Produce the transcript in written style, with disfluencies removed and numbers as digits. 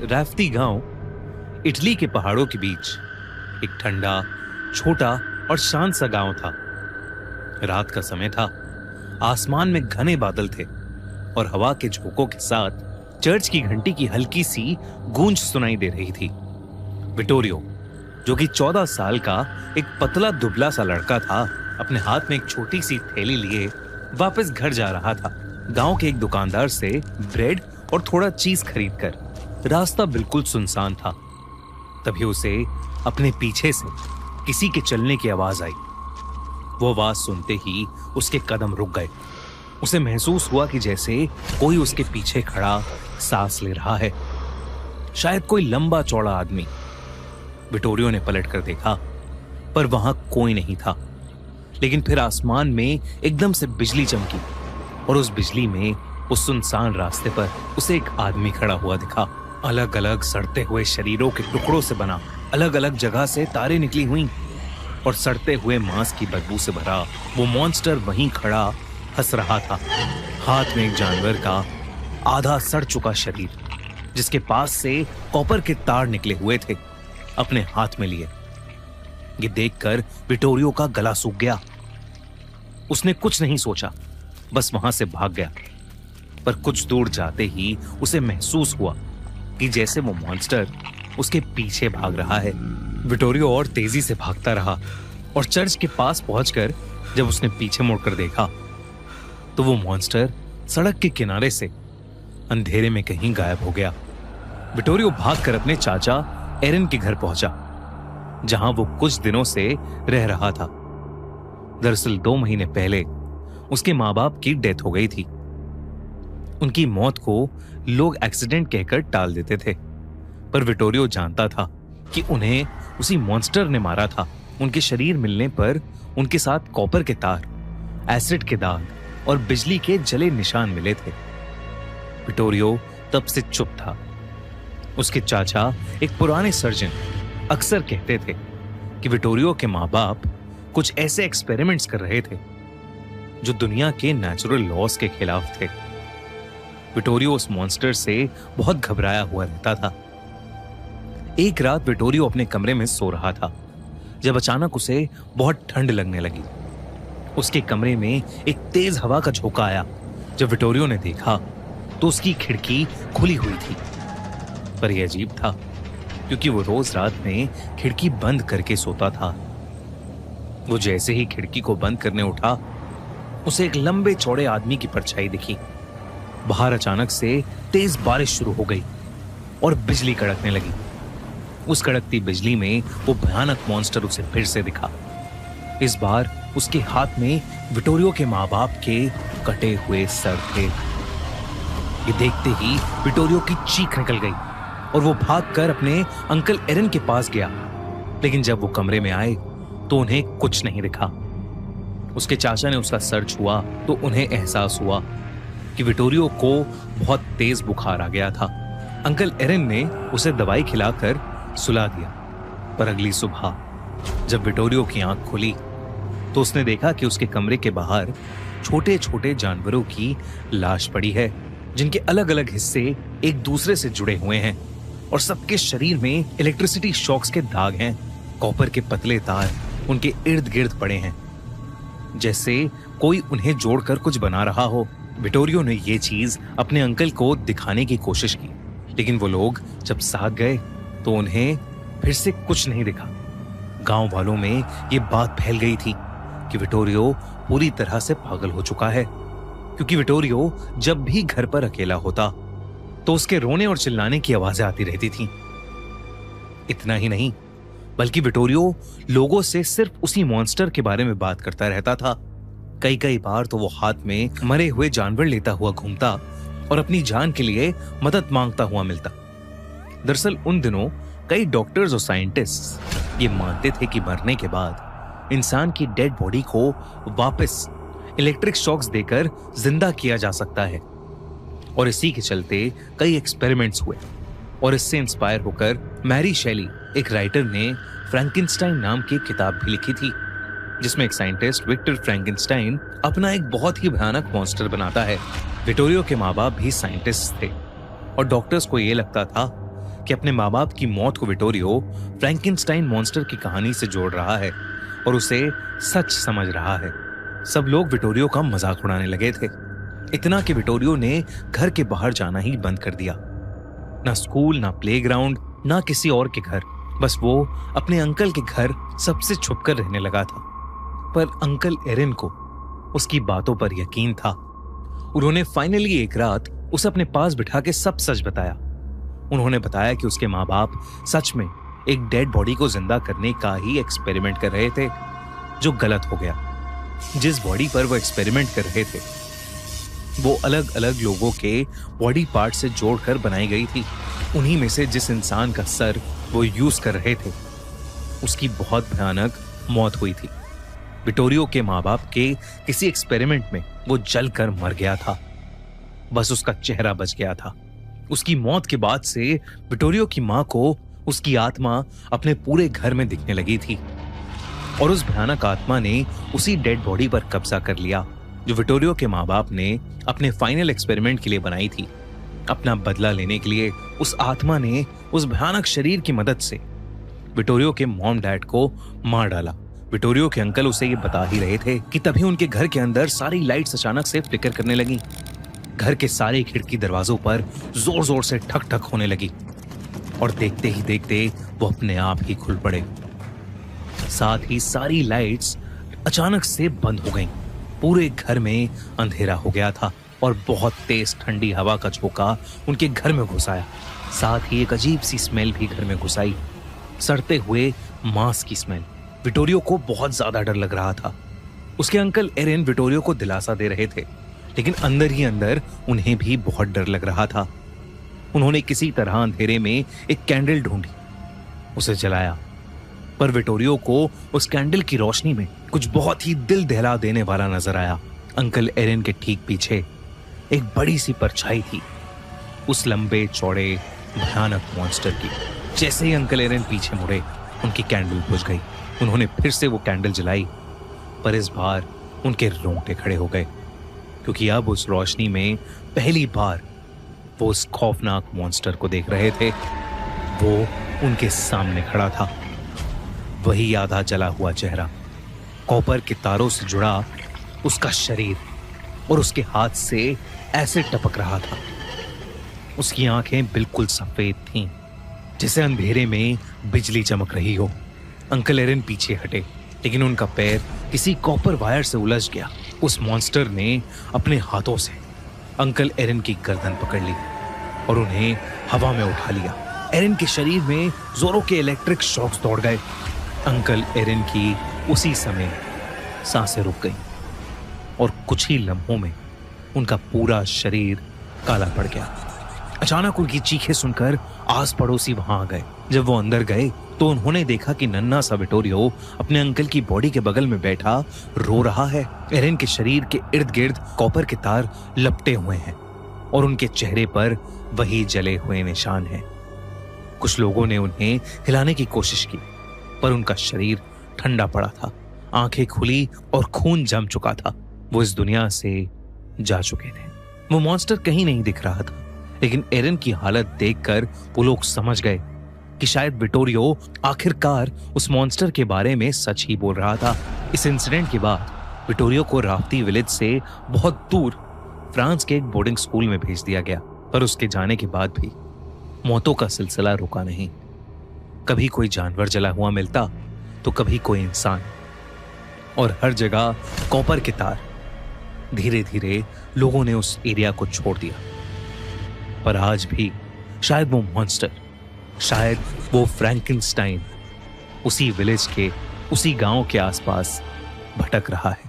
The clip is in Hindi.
राफ्ती गांव इटली के पहाड़ों के बीच एक ठंडा, छोटा और शांत सा गांव था। रात का समय था, आसमान में घने बादल थे और हवा के झोंकों के साथ चर्च की घंटी की हल्की सी गूंज सुनाई दे रही थी। विटोरियो, जो कि 14 साल का एक पतला दुबला सा लड़का था, अपने हाथ में एक छोटी सी थैली लिए वापस घर जा रहा था। गांव के एक दुकानदार से ब्रेड और थोड़ा चीज खरीदकर रास्ता बिल्कुल सुनसान था। तभी उसे अपने पीछे से किसी के चलने की आवाज आई। वो आवाज सुनते ही उसके कदम रुक गए। उसे महसूस हुआ कि जैसे कोई उसके पीछे खड़ा सांस ले रहा है, शायद कोई लंबा चौड़ा आदमी। विटोरियो ने पलट कर देखा, पर वहां कोई नहीं था। लेकिन फिर आसमान में एकदम से बिजली चमकी और उस बिजली में, उस सुनसान रास्ते पर उसे एक आदमी खड़ा हुआ दिखा। अलग अलग सड़ते हुए शरीरों के टुकड़ों से बना, अलग अलग जगह से तारें निकली हुई और सड़ते हुए मांस की बदबू से भरा वो मॉन्स्टर वहीं खड़ा हंस रहा था। हाथ में एक जानवर का आधा सड़ चुका शरीर, जिसके पास से कॉपर के तार निकले हुए थे, अपने हाथ में लिए। ये देखकर विटोरियो का गला सूख गया। उसने कुछ नहीं सोचा, बस वहां से भाग गया। पर कुछ दूर जाते ही उसे महसूस हुआ कि जैसे वो मॉन्स्टर उसके पीछे भाग रहा है। विटोरियो और तेजी से भागता रहा और चर्च के पास पहुंचकर जब उसने पीछे मुड़कर देखा तो वो मॉन्स्टर सड़क के किनारे से अंधेरे में कहीं गायब हो गया। विटोरियो भागकर अपने चाचा एरन के घर पहुंचा, जहां वो कुछ दिनों से रह रहा था। दरअसल 2 महीने पहले उसके माँ बाप की डेथ हो गई थी। उनकी मौत को लोग एक्सीडेंट कहकर टाल देते थे, पर विटोरियो जानता था कि उन्हें उसी मॉन्स्टर ने मारा था। उनके शरीर मिलने पर उनके साथ कॉपर के तार, एसिड के दाग और बिजली के जले निशान मिले थे। विटोरियो तब से चुप था। उसके चाचा, एक पुराने सर्जन, अक्सर कहते थे कि विटोरियो के माँ बाप कुछ ऐसे एक्सपेरिमेंट्स कर रहे थे जो दुनिया के नेचुरल लॉज के खिलाफ थे। विटोरियो उस मॉन्स्टर से बहुत घबराया हुआ रहता था। एक रात विटोरियो अपने कमरे में सो रहा था जब अचानक उसे बहुत ठंड लगने लगी। उसके कमरे में एक तेज हवा का झोंका आया। जब विटोरियो ने देखा तो उसकी खिड़की खुली हुई थी। पर यह अजीब था, क्योंकि वो रोज रात में खिड़की बंद करके सोता था। वो जैसे ही खिड़की को बंद करने उठा, उसे एक लंबे चौड़े आदमी की परछाई दिखी। बाहर अचानक से तेज बारिश शुरू हो गई और बिजली कड़कने लगी। उस कड़कती बिजली में वो भयानक मॉन्स्टर उसे फिर से दिखा। इस बार उसके हाथ में विटोरियो के माँ बाप के कटे हुए सर थे। ये देखते ही विटोरियो की चीख निकल गई और वो भागकर अपने अंकल एरन के पास गया। लेकिन जब वो कमरे में आए तो उन्हें कुछ नहीं दिखा। उसके चाचा ने उसका सर छुआ तो उन्हें एहसास हुआ कि विटोरियो को बहुत तेज बुखार आ गया था। अंकल एरन ने उसे दवाई खिलाकर सुला दिया। पर अगली सुबह जब विटोरियो की आंख खुली तो उसने देखा कि उसके कमरे के बाहर छोटे छोटे जानवरों की लाश पड़ी है, जिनके अलग अलग हिस्से एक दूसरे से जुड़े हुए हैं और सबके शरीर में इलेक्ट्रिसिटी शॉक्स के दाग हैं। कॉपर के पतले तार उनके इर्द गिर्द पड़े हैं, जैसे कोई उन्हें जोड़कर कुछ बना रहा हो। विटोरियो ने ये चीज अपने अंकल को दिखाने की कोशिश की, लेकिन वो लोग जब साथ गए तो उन्हें फिर से कुछ नहीं दिखा। गांव वालों में ये बात फैल गई थी कि विटोरियो पूरी तरह से पागल हो चुका है, क्योंकि विटोरियो जब भी घर पर अकेला होता तो उसके रोने और चिल्लाने की आवाजें आती रहती थीं। इतना ही नहीं, बल्कि विटोरियो लोगों से सिर्फ उसी मॉन्स्टर के बारे में बात करता रहता था। कई कई बार तो वो हाथ में मरे हुए जानवर लेता हुआ घूमता और अपनी जान के लिए मदद मांगता हुआ मिलता। दरअसल उन दिनों कई डॉक्टर्स और साइंटिस्ट ये मानते थे कि मरने के बाद इंसान की डेड बॉडी को वापस इलेक्ट्रिक शॉक्स देकर जिंदा किया जा सकता है। और इसी के चलते कई एक्सपेरिमेंट्स हुए और इससे इंस्पायर होकर मैरी शेली, एक राइटर, ने फ्रैंकेनस्टाइन नाम की किताब भी लिखी थी, जिसमें एक साइंटिस्ट विक्टर फ्रैंकेनस्टाइन अपना एक बहुत ही भयानक मॉन्स्टर बनाता है। विटोरियो के माँ बाप भी साइंटिस्ट थे और डॉक्टर्स को ये लगता था कि अपने माँ बाप की मौत को विटोरियो फ्रैंकेनस्टाइन मॉन्स्टर की कहानी से जोड़ रहा है और उसे सच समझ रहा है। सब लोग विटोरियो का मजाक उड़ाने लगे थे, इतना कि विटोरियो ने घर के बाहर जाना ही बंद कर दिया। ना स्कूल, ना प्लेग्राउंड, ना किसी और के घर, बस वो अपने अंकल के घर सबसे छुपकर रहने लगा था। पर अंकल एरन को उसकी बातों पर यकीन था। उन्होंने फाइनली एक रात उसे अपने पास बिठा के सब सच बताया। उन्होंने बताया कि उसके माँ बाप सच में एक डेड बॉडी को जिंदा करने का ही एक्सपेरिमेंट कर रहे थे, जो गलत हो गया। जिस बॉडी पर वो एक्सपेरिमेंट कर रहे थे वो अलग अलग लोगों के बॉडी पार्ट से जोड़कर बनाई गई थी। उन्हीं में से जिस इंसान का सर वो यूज कर रहे थे उसकी बहुत भयानक मौत हुई थी। विटोरियो के माँ बाप के किसी एक्सपेरिमेंट में वो जलकर मर गया था, बस उसका चेहरा बच गया था। उसकी मौत के बाद से विटोरियो की माँ को उसकी आत्मा अपने पूरे घर में दिखने लगी थी और उस भयानक आत्मा ने उसी डेड बॉडी पर कब्जा कर लिया जो विटोरियो के माँ बाप ने अपने फाइनल एक्सपेरिमेंट के लिए बनाई थी। अपना बदला लेने के लिए उस आत्मा ने उस भयानक शरीर की मदद से विटोरियो के मॉम डैड को मार डाला। विटोरियो के अंकल उसे ये बता ही रहे थे कि तभी उनके घर के अंदर सारी लाइट्स अचानक से फ्लिकर करने लगी। घर के सारे खिड़की दरवाजों पर जोर जोर से ठक ठक होने लगी और देखते ही देखते वो अपने आप ही खुल पड़े। साथ ही सारी लाइट्स अचानक से बंद हो गईं। पूरे घर में अंधेरा हो गया था और बहुत तेज ठंडी हवा का झोंका उनके घर में घुस आया। साथ ही एक अजीब सी स्मेल भी घर में घुस आई, सड़ते हुए मांस की स्मेल। विटोरियो को बहुत ज्यादा डर लग रहा था। उसके अंकल एरन विटोरियो को दिलासा दे रहे थे, लेकिन अंदर ही अंदर उन्हें भी बहुत डर लग रहा था। उन्होंने किसी तरह अंधेरे में एक कैंडल ढूंढी, उसे जलाया, पर विटोरियो को उस कैंडल की रोशनी में कुछ बहुत ही दिल दहला देने वाला नजर आया। अंकल एरन के ठीक पीछे एक बड़ी सी परछाई थी, उस लंबे चौड़े भयानक मॉन्स्टर की। जैसे ही अंकल एरन पीछे मुड़े उनकी कैंडल बुझ गई। उन्होंने फिर से वो कैंडल जलाई, पर इस बार उनके रोंगटे खड़े हो गए, क्योंकि अब उस रोशनी में पहली बार वो उस खौफनाक मॉन्स्टर को देख रहे थे। वो उनके सामने खड़ा था, वही आधा जला हुआ चेहरा, कॉपर के तारों से जुड़ा उसका शरीर और उसके हाथ से ऐसे टपक रहा था। उसकी आंखें बिल्कुल सफेद थीं, जैसे अंधेरे में बिजली चमक रही हो। अंकल एरन पीछे हटे, लेकिन उनका पैर किसी कॉपर वायर से उलझ गया। उस मॉन्स्टर ने अपने हाथों से अंकल एरन की गर्दन पकड़ ली और उन्हें हवा में उठा लिया। एरन के शरीर में जोरों के इलेक्ट्रिक शॉक्स दौड़ गए। अंकल एरन की उसी समय सांसें रुक गईं और कुछ ही लम्हों में उनका पूरा शरीर काला पड़ गया। अचानक उनकी चीखें सुनकर आस पड़ोसी वहां आ गए। जब वो अंदर गए तो उन्होंने देखा कि नन्हा सा विटोरियो अपने अंकल की बॉडी के बगल में बैठा रो रहा है। एरन के शरीर के इर्द गिर्द कॉपर के तार लपटे हुए हैं और उनके चेहरे पर वही जले हुए निशान हैं। कुछ लोगों ने उन्हें हिलाने की कोशिश की, पर उनका शरीर ठंडा पड़ा था, आंखें खुली और खून जम चुका था। वो इस दुनिया से जा चुके थे। वो मॉन्स्टर कहीं नहीं दिख रहा था, लेकिन एरन की हालत देखकर वो लोग समझ गए कि शायद विटोरियो आखिरकार उस मॉन्स्टर के बारे में सच ही बोल रहा था। इस इंसिडेंट के बाद विटोरियो को राफ्ती विलेज से बहुत दूर फ्रांस के एक बोर्डिंग स्कूल में भेज दिया गया, पर उसके जाने के बाद भी मौतों का सिलसिला रुका नहीं। कभी कोई जानवर जला हुआ मिलता तो कभी कोई इंसान, और हर जगह कॉपर के तार। धीरे धीरे लोगों ने उस एरिया को छोड़ दिया, पर आज भी शायद वो मॉन्स्टर, शायद वो फ्रैंकेनस्टाइन उसी विलेज के, उसी गांव के आसपास भटक रहा है।